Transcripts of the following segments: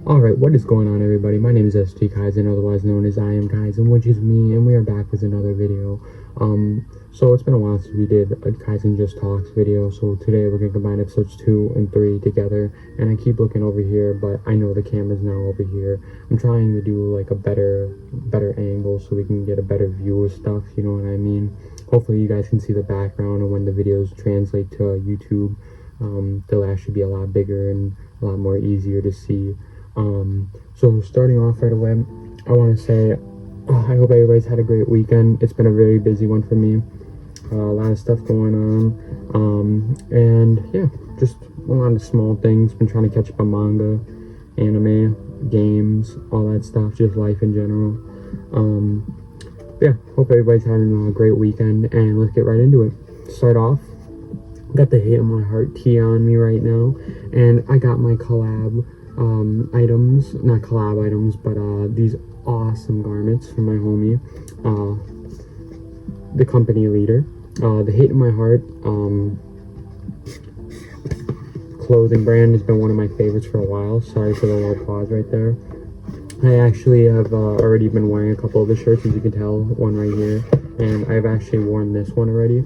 Alright, what is going on, everybody? My name is SG Kaizen, otherwise known as I Am Kaizen, which is me, and we are back with another video. So it's been a while since we did a Kaizen Just Talks video, so today we're going to combine episodes 2 and 3 together, and I keep looking over here, but I know the camera's now over here. I'm trying to do like a better angle so we can get a better view of stuff, you know what I mean? Hopefully you guys can see the background, and when the videos translate to YouTube, they'll actually be a lot bigger and a lot more easier to see. So starting off right away, I want to say I hope everybody's had a great weekend. It's been a very busy one for me. A lot of stuff going on, and yeah, just a lot of small things. Been trying to catch up on manga, anime, games, all that stuff, just life in general. Yeah, hope everybody's having a great weekend, and let's get right into it. Start off, got the Hate in My Heart tee on me right now, and I got my collab items, not collab items, but these awesome garments from my homie, the company leader. The Hate in My Heart clothing brand has been one of my favorites for a while. Sorry for the little pause right there. I actually have already been wearing a couple of the shirts, as you can tell, one right here, and I've actually worn this one already.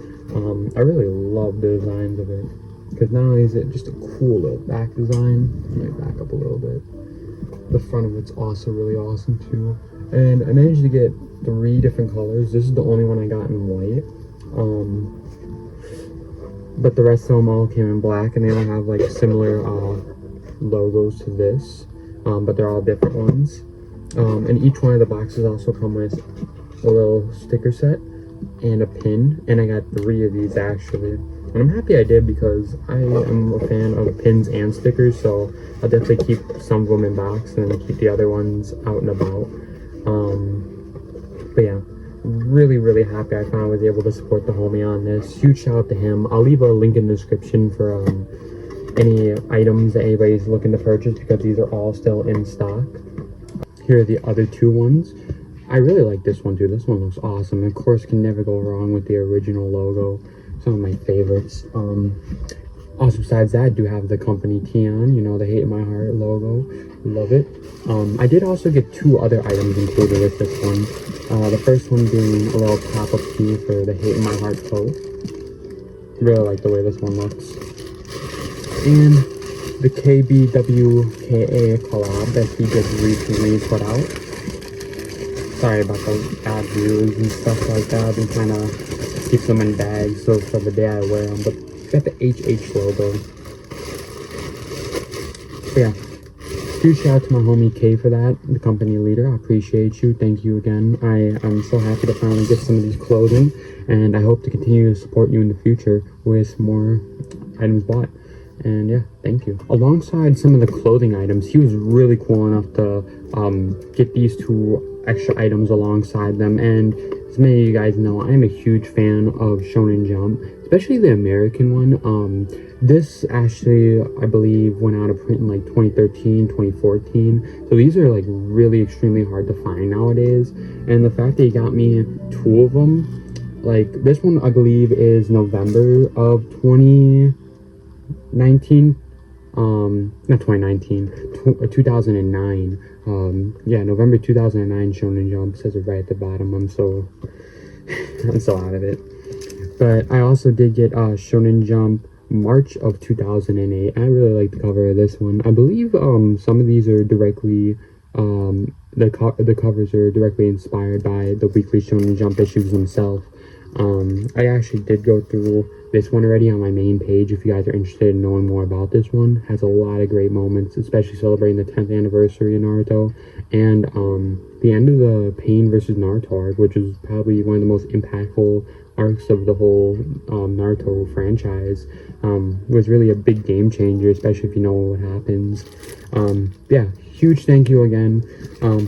I really love the designs of it, because not only is it just a cool little back design, I might back up a little bit, the front of it's also really awesome too. And I managed to get 3 different colors. This is the only one I got in white, but the rest of them all came in black, and they all have like similar logos to this, but they're all different ones. And each one of the boxes also come with a little sticker set and a pin, and I got 3 of these actually. And I'm happy I did, because I am a fan of pins and stickers, so I'll definitely keep some of them in box and then keep the other ones out and about. But yeah, really happy I finally was able to support the homie on this. Huge shout out to him. I'll leave a link in the description for any items that anybody's looking to purchase, because these are all still in stock. Here are the other 2 ones. I really like this one too. This one looks awesome. Of course, can never go wrong with the original logo. Some of my favorites. Also, besides that, I do have the company tee on, you know, the Hate in My Heart logo. Love it. I did also get 2 other items included with this one. The first one being a little pop-up tee for the Hate in My Heart coat. Really like the way this one looks. And the KBWKA collab that he just recently put out. Sorry about the bad views and stuff like that. I've been trying to keep them in bags so for the day I wear them, but got the HH logo. So yeah, huge shout out to my homie K for that, the company leader. I appreciate you. Thank you again. I'm so happy to finally get some of these clothing, and I hope to continue to support you in the future with more items bought. And yeah, thank you. Alongside some of the clothing items, he was really cool enough to get these 2 extra items alongside them. And as many of you guys know, I'm a huge fan of Shonen Jump, especially the American one. This actually, I believe, went out of print in like 2013, 2014. So these are like really extremely hard to find nowadays. And the fact that he got me 2 of them, like this one I believe is November of 2019, not 2019, 2009. Yeah, November 2009 Shonen Jump, says it right at the bottom. I'm so out of it. But I also did get Shonen Jump March of 2008. I really like the cover of this one. I believe some of these are directly the covers are directly inspired by the weekly Shonen Jump issues themselves. I actually did go through this one already on my main page. If you guys are interested in knowing more about this one, has a lot of great moments, especially celebrating the 10th anniversary of Naruto, and the end of the Pain versus Naruto arc, which is probably one of the most impactful arcs of the whole Naruto franchise. Was really a big game changer, especially if you know what happens. Yeah, huge thank you again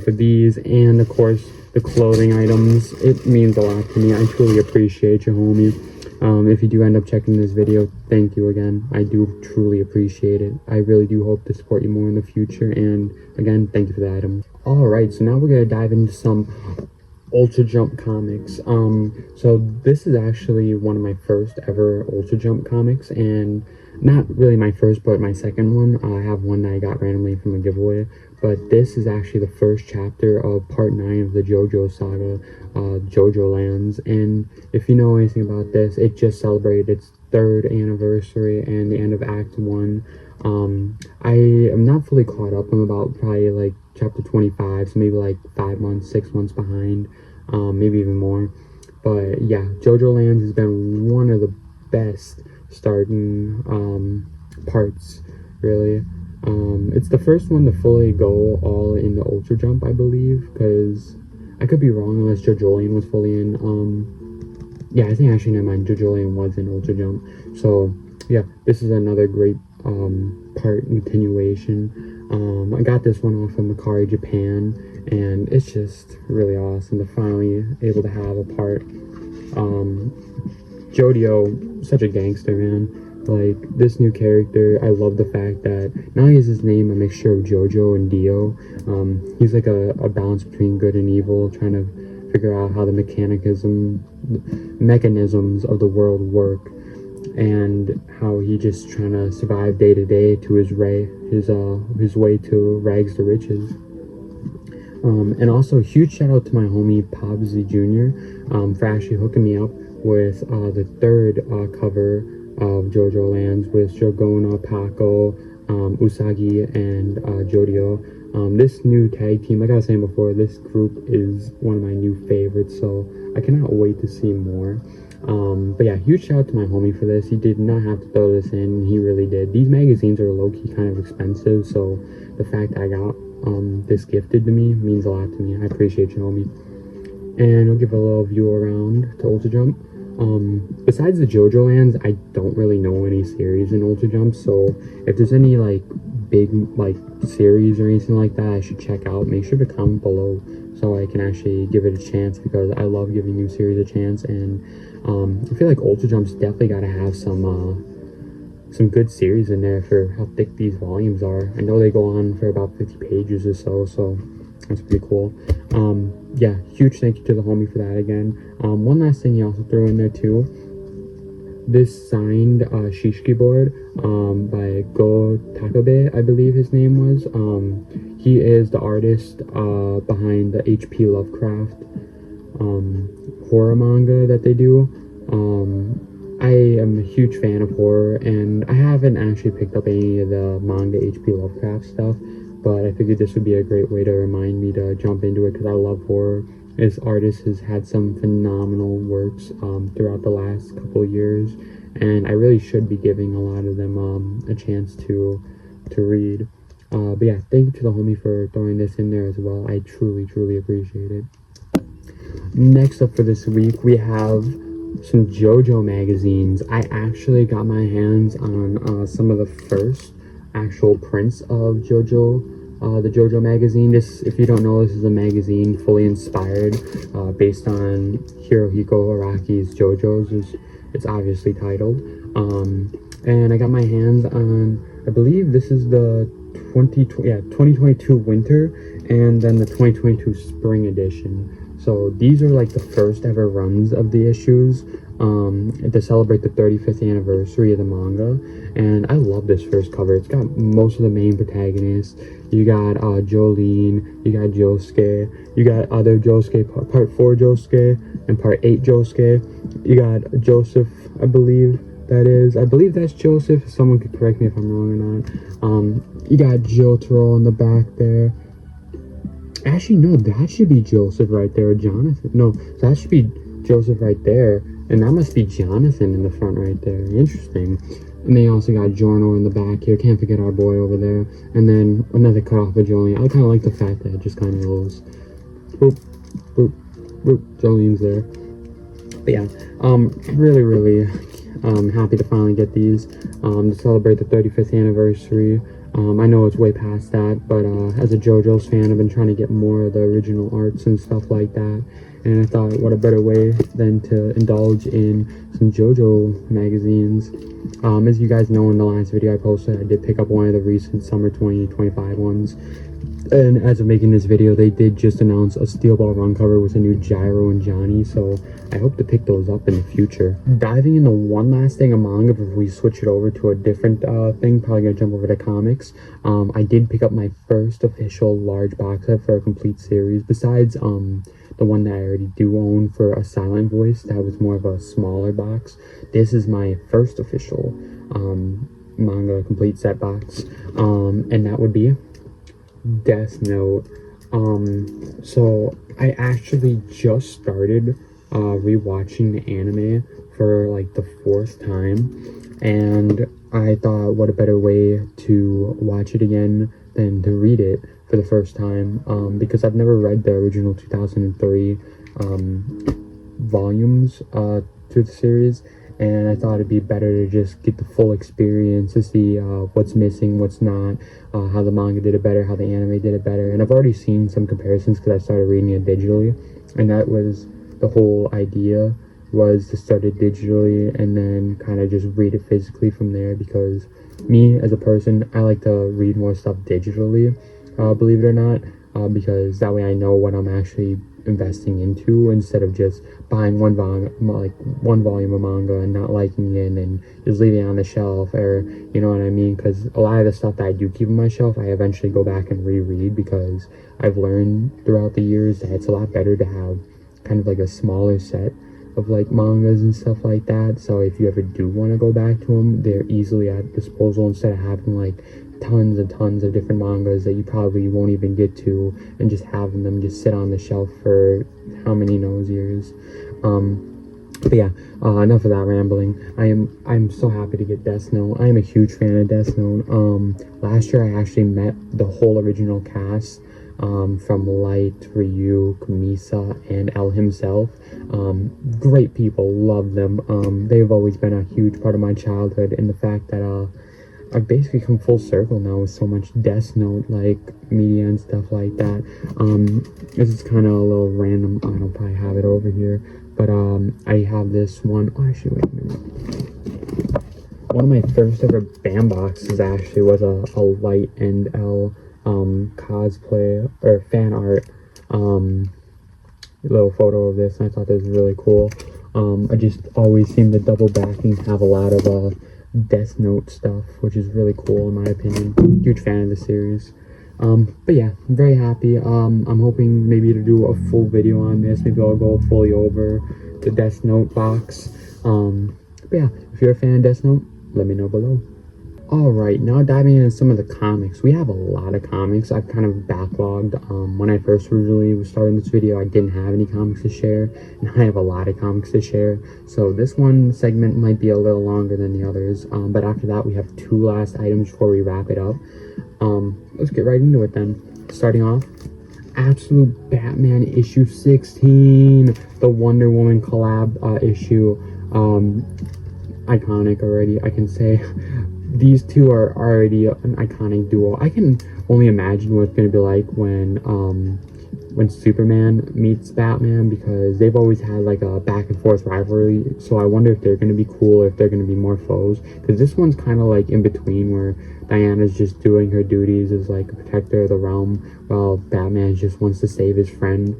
for these, and of course the clothing items. It means a lot to me. I truly appreciate you, homie. If you do end up checking this video, thank you again. I do truly appreciate it. I really do hope to support you more in the future, and again, thank you for the item. Alright, so now we're going to dive into some Ultra Jump comics. So this is actually one of my first ever Ultra Jump comics, and not really my first, but my second one. I have one that I got randomly from a giveaway, but this is actually the first chapter of part 9 of the JoJo saga, JoJo Lands. And if you know anything about this, it just celebrated its 3rd anniversary and the end of Act 1. I am not fully caught up. I'm about probably like chapter 25, so maybe like 5 months, 6 months behind, maybe even more. But yeah, JoJo Lands has been one of the best starting parts, really. It's the first one to fully go all in the Ultra Jump, I believe, because I could be wrong unless JoJolion was fully in. Yeah, I think actually, never mind, JoJolion was in Ultra Jump. So yeah, this is another great part continuation. I got this one off of Macari Japan, and it's just really awesome to finally able to have a part. Jodio, such a gangster, man. Like, this new character, I love the fact that not only is his name a mixture of JoJo and Dio, he's like a balance between good and evil, trying to figure out how the mechanisms of the world work, and how he just trying to survive day to day to his way to rags to riches. And also a huge shout out to my homie Pobsy Jr. For actually hooking me up with the 3rd cover of JoJo Lands with Shogona, Paco, Usagi, and Jodio. This new tag team, like I was saying before, this group is one of my new favorites, so I cannot wait to see more. But yeah, huge shout out to my homie for this. He did not have to throw this in, he really did. These magazines are low-key kind of expensive, so the fact I got this gifted to me means a lot to me. I appreciate you, homie. And I'll give a little view around to Ultra Jump. Besides the JoJo Lands, I don't really know any series in Ultra Jump, so if there's any like big like series or anything like that I should check out, make sure to comment below so I can actually give it a chance, because I love giving new series a chance. And I feel like Ultra Jump's definitely got to have some good series in there for how thick these volumes are. I know they go on for about 50 pages or so, so that's pretty cool. Yeah, huge thank you to the homie for that again. One last thing he also threw in there too. This signed Shishiki board by Go Takabe, I believe his name was. He is the artist behind the H.P. Lovecraft horror manga that they do. I am a huge fan of horror, and I haven't actually picked up any of the manga H.P. Lovecraft stuff, but I figured this would be a great way to remind me to jump into it, because I love horror. This artist has had some phenomenal works throughout the last couple of years, and I really should be giving a lot of them a chance to read. But yeah, thank you to the homie for throwing this in there as well. I truly appreciate it. Next up for this week, we have some JoJo magazines. I actually got my hands on some of the first actual prints of JoJo, the JoJo magazine. This, if you don't know, this is a magazine fully inspired based on Hirohiko Araki's JoJo's, as it's obviously titled. And I got my hands on, I believe this is the 2022 winter and then the 2022 spring edition. So these are like the first ever runs of the issues to celebrate the 35th anniversary of the manga. And I love this first cover. It's got most of the main protagonists. You got Jolene, you got Josuke, you got other Josuke, part 4 Josuke, and part 8 Josuke. You got Joseph, I believe that is. I believe that's Joseph. Someone could correct me if I'm wrong or not. You got Jotaro on the back there. Actually, no, that should be Joseph right there, or Jonathan. No, that should be Joseph right there, and that must be Jonathan in the front right there. Interesting. And they also got Giorno in the back here. Can't forget our boy over there. And then another cut off of Jolene. I kind of like the fact that it just kind of goes boop, boop, boop. Jolene's there. But yeah, really happy to finally get these to celebrate the 35th anniversary. I know it's way past that, but as a JoJo's fan, I've been trying to get more of the original arts and stuff like that, and I thought, what a better way than to indulge in some JoJo magazines. As you guys know, in the last video I posted, I did pick up one of the recent summer 2025 ones. And as of making this video, they did just announce a Steel Ball Run cover with a new Gyro and Johnny, so I hope to pick those up in the future. Diving into one last thing of manga before we switch it over to a different thing, probably gonna jump over to comics. I did pick up my first official large box set for a complete series, besides the one that I already do own for a Silent Voice. That was more of a smaller box. This is my first official manga complete set box, and that would be Death Note. So I actually just started rewatching the anime for like the fourth time, and I thought what a better way to watch it again than to read it for the first time, because I've never read the original 2003 volumes to the series, and I thought it'd be better to just get the full experience to see what's missing, what's not, how the manga did it better, how the anime did it better. And I've already seen some comparisons because I started reading it digitally, and that was the whole idea, was to start it digitally and then kind of just read it physically from there, because me as a person, I like to read more stuff digitally, believe it or not, because that way I know what I'm actually investing into, instead of just buying one volume of manga and not liking it and then just leaving it on the shelf, or you know what I mean, because a lot of the stuff that I do keep on my shelf I eventually go back and reread, because I've learned throughout the years that it's a lot better to have kind of like a smaller set of like mangas and stuff like that, so if you ever do want to go back to them, they're easily at disposal, instead of having like tons and tons of different mangas that you probably won't even get to, and just having them just sit on the shelf for how many knows years. But yeah, enough of that rambling. I'm so happy to get Death Note. I am a huge fan of Death Note. Last year I actually met the whole original cast, from Light, Ryu, Kamisa, and L himself. Great people, love them. They've always been a huge part of my childhood, and the fact that I've basically come full circle now with so much Death Note like media and stuff like that. This is kind of a little random. I don't probably have it over here, but I have this one. Oh, actually, wait a minute. One of my first ever BAM boxes actually was a Light and L cosplay or fan art little photo of this, and I thought this was really cool. I just always seem to double backing have a lot of Death Note stuff, which is really cool in my opinion. Huge fan of the series. But yeah, I'm very happy. I'm hoping maybe to do a full video on this. Maybe I'll go fully over the Death Note box. But yeah, if you're a fan of Death Note, let me know below. Alright, now diving into some of the comics. We have a lot of comics. I've kind of backlogged. When I first originally was starting this video, I didn't have any comics to share. Now I have a lot of comics to share. So this one segment might be a little longer than the others. But after that, we have two last items before we wrap it up. Let's get right into it then. Starting off, Absolute Batman issue 16. The Wonder Woman collab issue. Iconic already, I can say. These two are already an iconic duo. I can only imagine what it's going to be like when Superman meets Batman, because they've always had like a back and forth rivalry. So I wonder if they're going to be cool, or if they're going to be more foes, because this one's kind of like in between, where Diana's just doing her duties as like a protector of the realm, while Batman just wants to save his friend.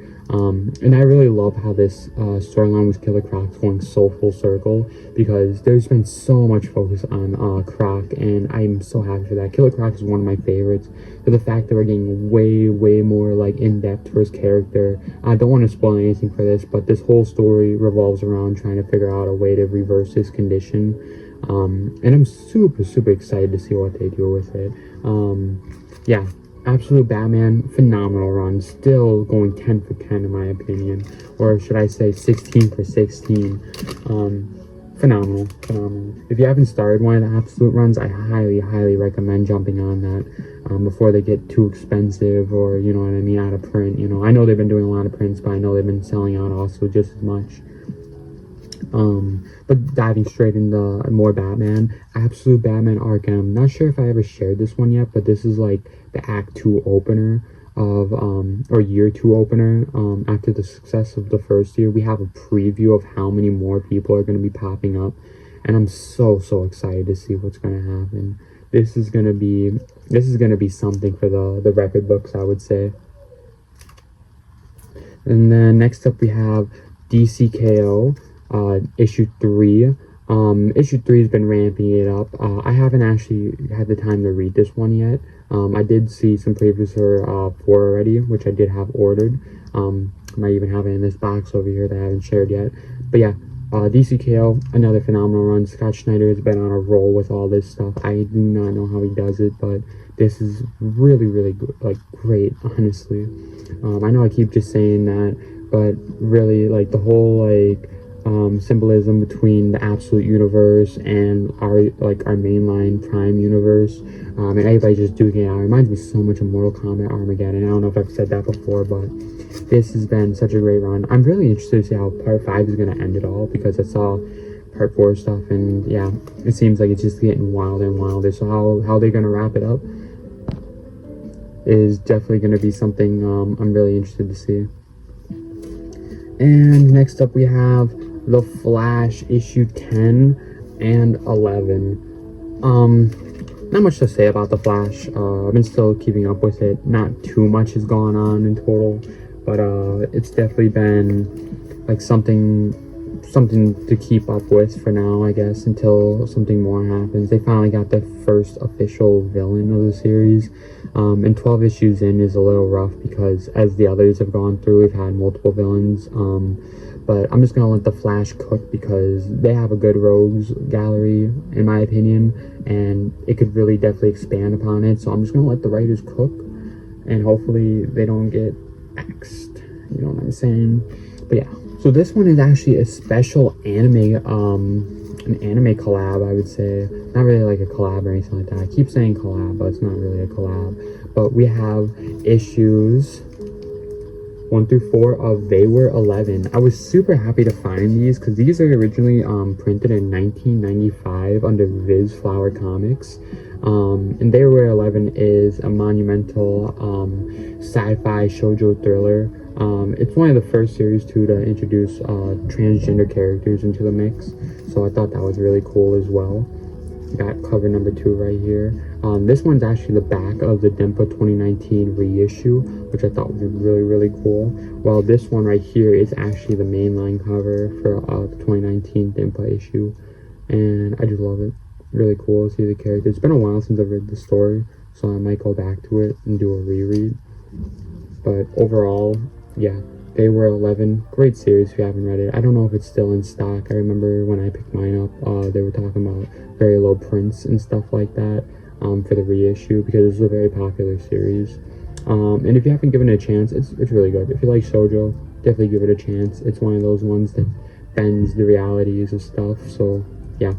And I really love how this storyline with Killer Croc's going so full circle, because there's been so much focus on Croc, and I'm so happy for that. Killer Croc is one of my favorites. So the fact that we're getting way more like in-depth for his character. I don't want to spoil anything for this, but this whole story revolves around trying to figure out a way to reverse his condition. And I'm super excited to see what they do with it. Yeah, Absolute Batman, phenomenal run. Still going 10 for 10 in my opinion, or should I say 16 for 16. Phenomenal. If you haven't started one of the Absolute runs, I highly recommend jumping on that before they get too expensive, or you know what I mean, out of print. You know, I know they've been doing a lot of prints, but I know they've been selling out also just as much. But diving straight into more Batman, Absolute Batman Arkham. I'm not sure if I ever shared this one yet, but this is like the Act 2 opener of or year 2 opener. After the success of the first year, we have a preview of how many more people are going to be popping up, and I'm so excited to see what's going to happen. this is gonna be something for the record books, I would say. And then next up we have DCKO, issue 3. Issue 3 has been ramping it up. I haven't actually had the time to read this one yet. I did see some previews for 4 already, which I did have ordered. Might even have it in this box over here that I haven't shared yet. But yeah, DCKO, another phenomenal run. Scott Schneider has been on a roll with all this stuff. I do not know how he does it, but this is really, really good, like great, honestly. I know I keep just saying that, but really, like the whole like symbolism between the absolute universe and our mainline prime universe, and everybody just duking it out. It reminds me so much of Mortal Kombat Armageddon. I don't know if I've said that before, but this has been such a great run. I'm really interested to see how part 5 is going to end it all, because I saw part 4 stuff, and yeah, it seems like it's just getting wilder and wilder. So how they're going to wrap it up is definitely going to be something I'm really interested to see. And next up we have The Flash issue 10 and 11. Not much to say about The Flash. I've been still keeping up with it. Not too much has gone on in total, but it's definitely been like something to keep up with for now, I guess, until something more happens. They finally got the first official villain of the series, and 12 issues in is a little rough because as the others have gone through, we've had multiple villains. But I'm just gonna let the Flash cook because they have a good rogues gallery, in my opinion, and it could really definitely expand upon it. So I'm just gonna let the writers cook, and hopefully they don't get axed. You know what I'm saying? But yeah. So this one is actually a special anime, an anime collab, I would say. Not really like a collab or anything like that. I keep saying collab, but it's not really a collab. But we have issues 1 through 4 of They Were 11. I was super happy to find these because these are originally printed in 1995 under Viz Flower Comics. And They Were 11 is a monumental sci-fi shoujo thriller. It's one of the first series too to introduce transgender characters into the mix, so I thought that was really cool as well. Got cover number 2 right here. This one's actually the back of the Dempa 2019 reissue, which I thought was really, really cool. While this one right here is actually the mainline cover for the 2019 Dempa issue, and I just love it. Really cool to see the characters. It's been a while since I've read the story, so I might go back to it and do a reread. But overall, yeah, They Were 11, great series if you haven't read it. I don't know if it's still in stock. I remember when I picked mine up, they were talking about very low prints and stuff like that for the reissue, because it's a very popular series. And if you haven't given it a chance, it's really good. If you like shoujo, definitely give it a chance. It's one of those ones that bends the realities of stuff, so yeah,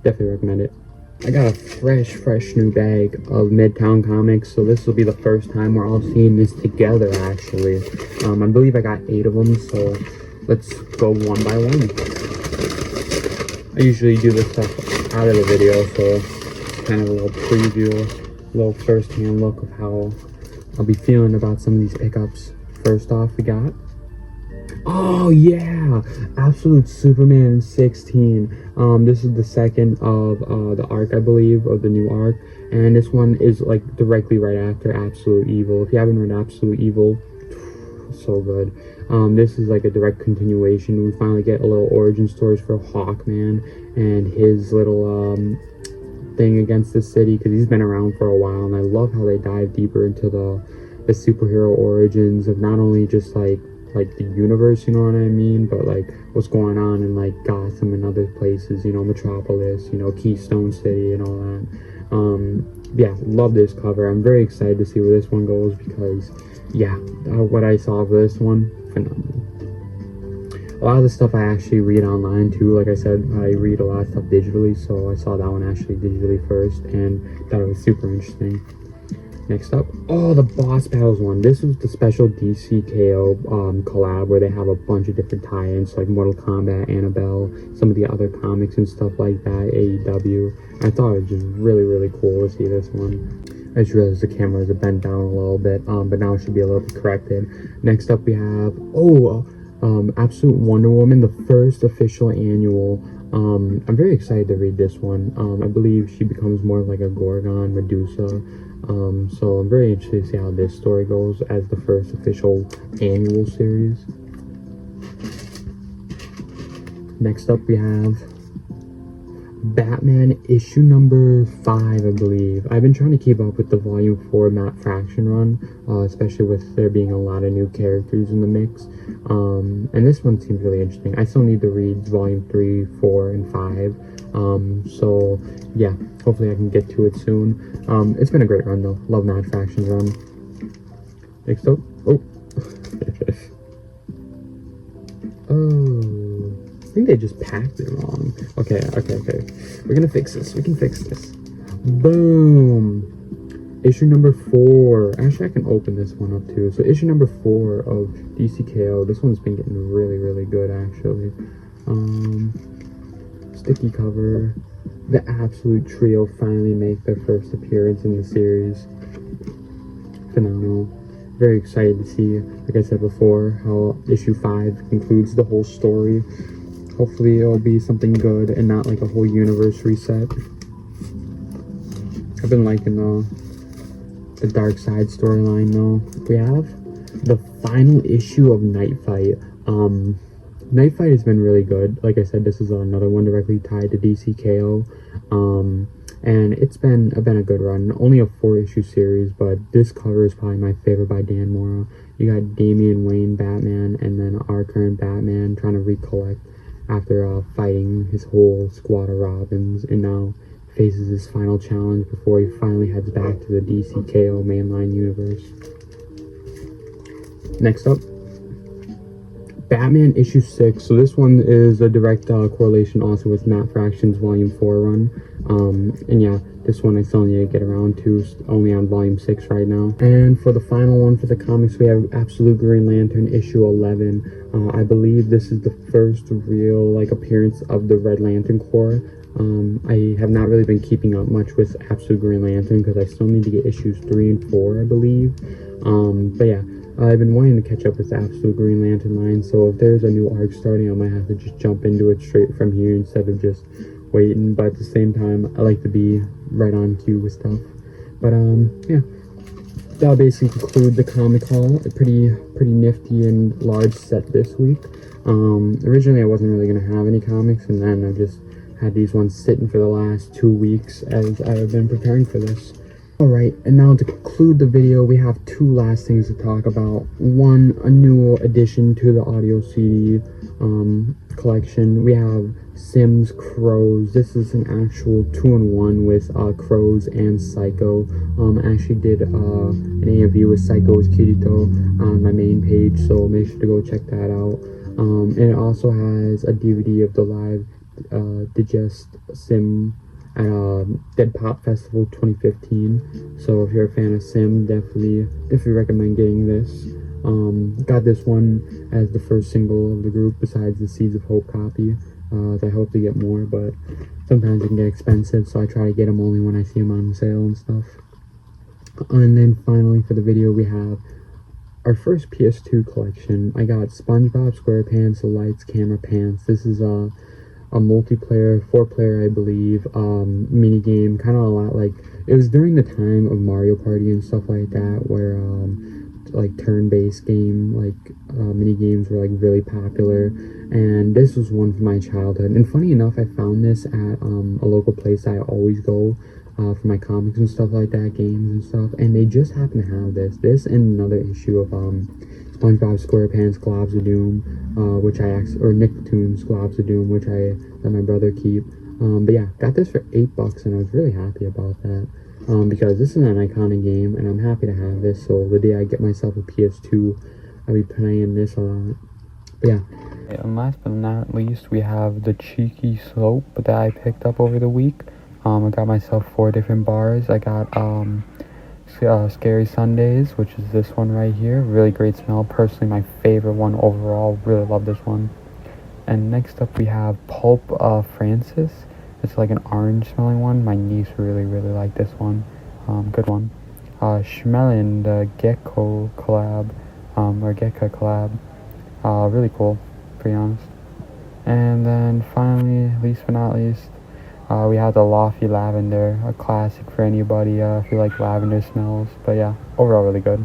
definitely recommend it. I got a fresh new bag of Midtown Comics, so this will be the first time we're all seeing this together, actually. I believe I got 8 of them, so let's go one by one. I usually do this stuff out of the video, so it's kind of a little preview, a little first-hand look of how I'll be feeling about some of these pickups. First off, we got... Oh yeah, Absolute Superman 16. This is the second of the arc, I believe, of the new arc, and this one is like directly right after Absolute Evil. If you haven't read Absolute Evil, so good. This is like a direct continuation. We finally get a little origin stories for Hawkman and his little thing against the city, because he's been around for a while, and I love how they dive deeper into the superhero origins of not only just like the universe, you know what I mean, but like what's going on in like Gotham and other places, you know, Metropolis, you know, Keystone City and all that. Yeah, love this cover. I'm very excited to see where this one goes, because yeah, what I saw of this one, phenomenal. A lot of the stuff I actually read online too. Like I said, I read a lot of stuff digitally, so I saw that one actually digitally first and thought it was super interesting. Next up, oh, the Boss Battles one. This was the special DCKO collab where they have a bunch of different tie-ins, like Mortal Kombat, Annabelle, some of the other comics and stuff like that, AEW. I thought it was just really, really cool to see this one. I just realized the camera was bent down a little bit, but now it should be a little bit corrected. Next up, we have, Absolute Wonder Woman, the first official annual. I'm very excited to read this one. I believe she becomes more like a Gorgon, Medusa. So I'm very interested to see how this story goes as the first official annual series. Next up we have Batman issue number 5, I believe. I've been trying to keep up with the volume 4 Matt Fraction run, especially with there being a lot of new characters in the mix. And this one seems really interesting. I still need to read volume 3, 4, and 5. So yeah, hopefully I can get to it soon. It's been a great run though. Love Matt Fraction's run. Next up, oh. Oh. I think they just packed it wrong. Okay. We're gonna fix this. We can fix this. Boom. Issue number 4. Actually, I can open this one up too. So issue number 4 of DCKO. This one's been getting really, really good actually. Sticky cover. The Absolute Trio finally make their first appearance in the series. Phenomenal. Very excited to see, like I said before, how issue 5 concludes the whole story. Hopefully it'll be something good and not like a whole universe reset. I've been liking the Dark Side storyline though. We have the final issue of Night Fight. Night Fight has been really good. Like I said, this is another one directly tied to DCKO. And it's been a good run. Only a 4-issue series, but this cover is probably my favorite by Dan Mora. You got Damian Wayne Batman and then our current Batman trying to recollect after fighting his whole squad of Robins, and now faces his final challenge before he finally heads back to the DCKO mainline universe. Next up, Batman issue 6. So this one is a direct correlation also with Matt Fraction's volume 4 run. And yeah, this one I still need to get around to, only on volume 6 right now. And for the final one for the comics, we have Absolute Green Lantern issue 11. I believe this is the first real appearance of the Red Lantern Corps. I have not really been keeping up much with Absolute Green Lantern because I still need to get issues 3 and 4, I believe. But yeah, I've been wanting to catch up with the Absolute Green Lantern line, so if there's a new arc starting, I might have to just jump into it straight from here instead of just waiting. But at the same time, I like to be right on cue with stuff. But yeah, that'll basically conclude the comic haul. A pretty nifty and large set this week. Originally I wasn't really gonna have any comics, and then I just had these ones sitting for the last 2 weeks as I have been preparing for this. Alright, and now to conclude the video, we have 2 last things to talk about. One, a new addition to the audio CD collection. We have Sims Crows. This is an actual 2-in-1 with Crows and Psycho. I actually did an interview with Psycho's Kirito on my main page, so make sure to go check that out. And it also has a DVD of the live Digest Sim at Dead Pop Festival 2015. So if you're a fan of Sim, definitely recommend getting this. Got this one as the first single of the group besides the Seeds of Hope copy. I hope to get more, but sometimes it can get expensive, so I try to get them only when I see them on sale and stuff. And then finally for the video, we have our first PS2 collection. I got SpongeBob SquarePants, the Lights, Camera, Pants. This is a multiplayer, 4-player, I believe, mini game, kind of a lot like, it was during the time of Mario Party and stuff like that, where turn-based game, mini games were really popular, and this was one from my childhood. And funny enough, I found this at a local place I always go for my comics and stuff like that, games and stuff, and they just happen to have this and another issue of SpongeBob SquarePants Globs of Doom, or Nicktoons Globs of Doom, which I let my brother keep. But yeah, got this for $8, and I was really happy about that, because this is an iconic game, and I'm happy to have this. So the day I get myself a PS2, I'll be playing this a lot. But yeah. And last but not least, we have the Cheeky Slope that I picked up over the week. I got myself 4 different bars. I got Scary Sundays, which is this one right here. Really great smell. Personally, my favorite one overall. Really love this one. And next up, we have Pulp Francis. It's like an orange smelling one. My niece really liked this one. Good one. Schmelin, the Gecko collab, or Gecko collab. Really cool, to be honest. And then finally, least but not least, we have the Lofty Lavender, a classic for anybody if you like lavender smells. But yeah, overall really good.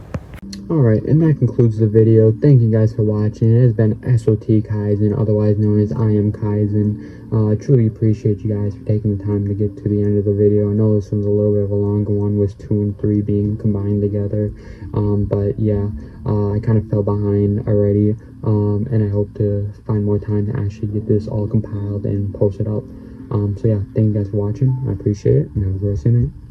Alright, and that concludes the video. Thank you guys for watching. It has been SOT Kaizen, otherwise known as I Am Kaizen. I truly appreciate you guys for taking the time to get to the end of the video. I know this was a little bit of a longer one, with 2 and 3 being combined together. But yeah, I kind of fell behind already, and I hope to find more time to actually get this all compiled and post it up. So yeah, thank you guys for watching. I appreciate it, and have a great night.